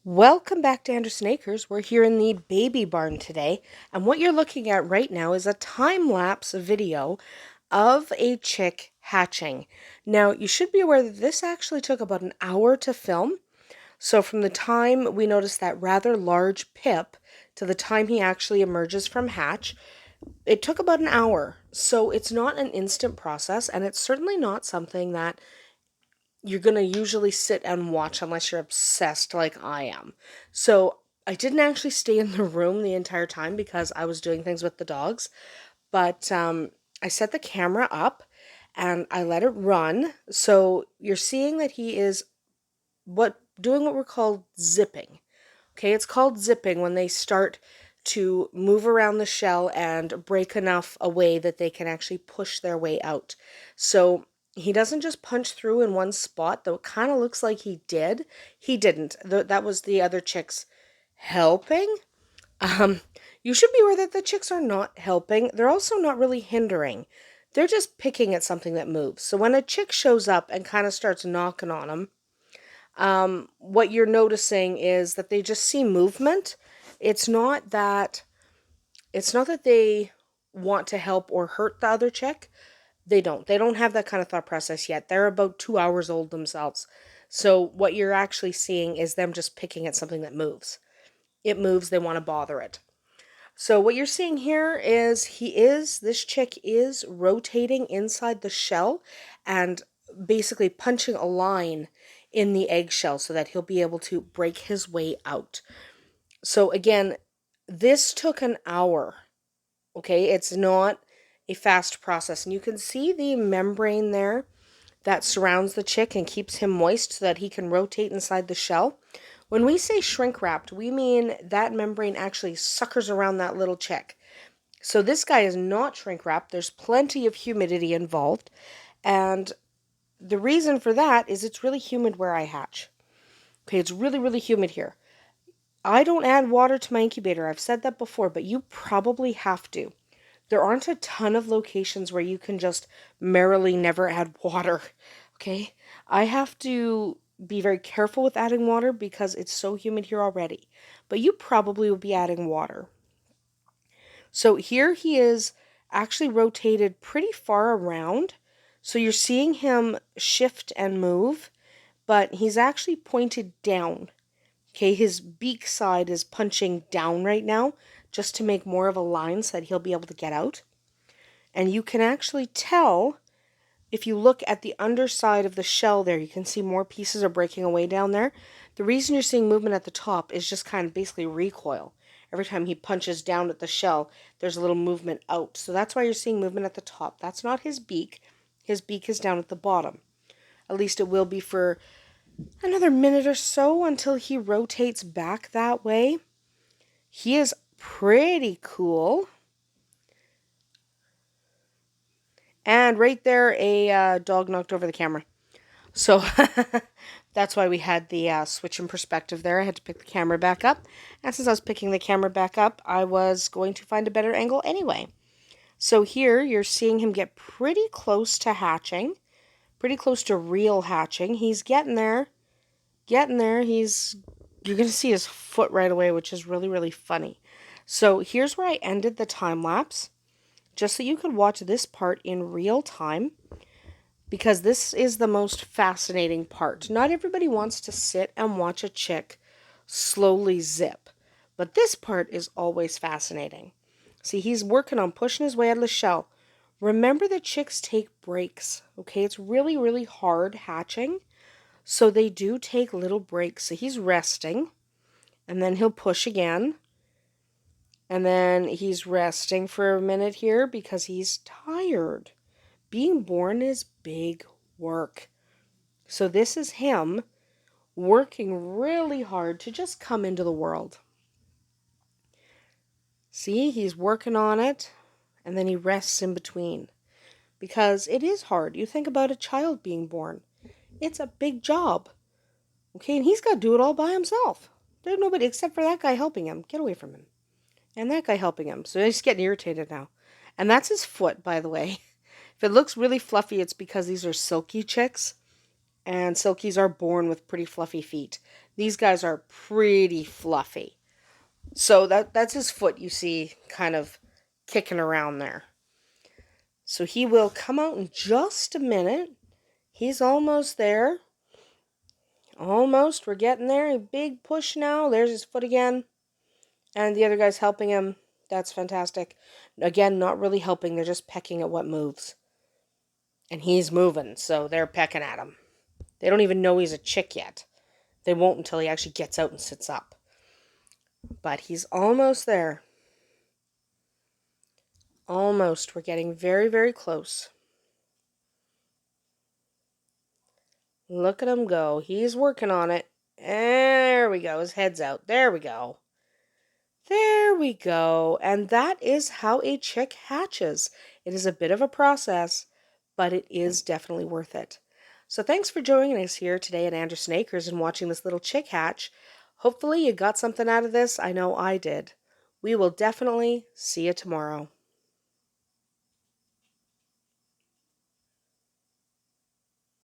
Welcome back to Andersen Acres. We're here in the baby barn today, and what you're looking at right now is a time-lapse video of a chick hatching. Now, you should be aware that this actually took about an hour to film. So from the time we noticed that rather large pip to the time he actually emerges from hatch, it took about an hour. So it's not an instant process, and it's certainly not something that you're going to usually sit and watch unless you're obsessed like I am. So I didn't actually stay in the room the entire time because I was doing things with the dogs. But I set the camera up and I let it run. So you're seeing that he is doing what we're called zipping. Okay, it's called zipping when they start to move around the shell and break enough away that they can actually push their way out. So he doesn't just punch through in one spot, though it kind of looks like he did. He didn't. That was the other chicks helping. Um, you should be aware that the chicks are not helping. They're also not really hindering. They're just picking at something that moves. So when a chick shows up and kind of starts knocking on them, what you're noticing is that they just see movement. It's not that they want to help or hurt the other chick. They don't. They don't have that kind of thought process yet. They're about 2 hours old themselves. So what you're actually seeing is them just picking at something that moves. It moves, they want to bother it. So what you're seeing here is this chick is rotating inside the shell and basically punching a line in the eggshell so that he'll be able to break his way out. So again, this took an hour. Okay, it's not a fast process. And you can see the membrane there that surrounds the chick and keeps him moist so that he can rotate inside the shell. When we say shrink wrapped, we mean that membrane actually suckers around that little chick. So this guy is not shrink wrapped. There's plenty of humidity involved. And the reason for that is it's really humid where I hatch. Okay, it's really, really humid here. I don't add water to my incubator. I've said that before, but you probably have to. There aren't a ton of locations where you can just merrily never add water. Okay? I have to be very careful with adding water because it's so humid here already. But you probably will be adding water. So here he is actually rotated pretty far around. So you're seeing him shift and move, but he's actually pointed down. Okay, his beak side is punching down right now just to make more of a line so that he'll be able to get out. And you can actually tell if you look at the underside of the shell there, you can see more pieces are breaking away down there. The reason you're seeing movement at the top is just kind of basically recoil. Every time he punches down at the shell, there's a little movement out. So that's why you're seeing movement at the top. That's not his beak. His beak is down at the bottom. At least it will be for another minute or so until he rotates back that way. He is pretty cool. And right there, a dog knocked over the camera. So that's why we had the switch in perspective there. I had to pick the camera back up. And since I was picking the camera back up, I was going to find a better angle anyway. So here you're seeing him get pretty close to hatching. Pretty close to real hatching. He's getting there. You're going to see his foot right away, which is really, really funny. So here's where I ended the time lapse, just so you could watch this part in real time, because this is the most fascinating part. Not everybody wants to sit and watch a chick slowly zip, but this part is always fascinating. See, he's working on pushing his way out of the shell. Remember that chicks take breaks, okay? It's really, really hard hatching. So they do take little breaks. So he's resting, and then he'll push again. And then he's resting for a minute here because he's tired. Being born is big work. So this is him working really hard to just come into the world. See, he's working on it, and then he rests in between. Because it is hard. You think about a child being born. It's a big job. Okay, and he's got to do it all by himself. There's nobody except for that guy helping him. Get away from him. And that guy helping him. So he's getting irritated now. And that's his foot, by the way. If it looks really fluffy, it's because these are silky chicks. And silkies are born with pretty fluffy feet. These guys are pretty fluffy. So that's his foot you see kind of kicking around there. So he will come out in just a minute. He's almost there. Almost. We're getting there. A big push now. There's his foot again. And the other guy's helping him. That's fantastic. Again, not really helping. They're just pecking at what moves. And he's moving, so they're pecking at him. They don't even know he's a chick yet. They won't until he actually gets out and sits up. But he's almost there. Almost. We're getting very, very close. Look at him go. He's working on it. There we go. His head's out. There we go. There we go. And that is how a chick hatches. It is a bit of a process, but it is definitely worth it. So thanks for joining us here today at Andersen Acres and watching this little chick hatch. Hopefully you got something out of this. I know I did. We will definitely see you tomorrow.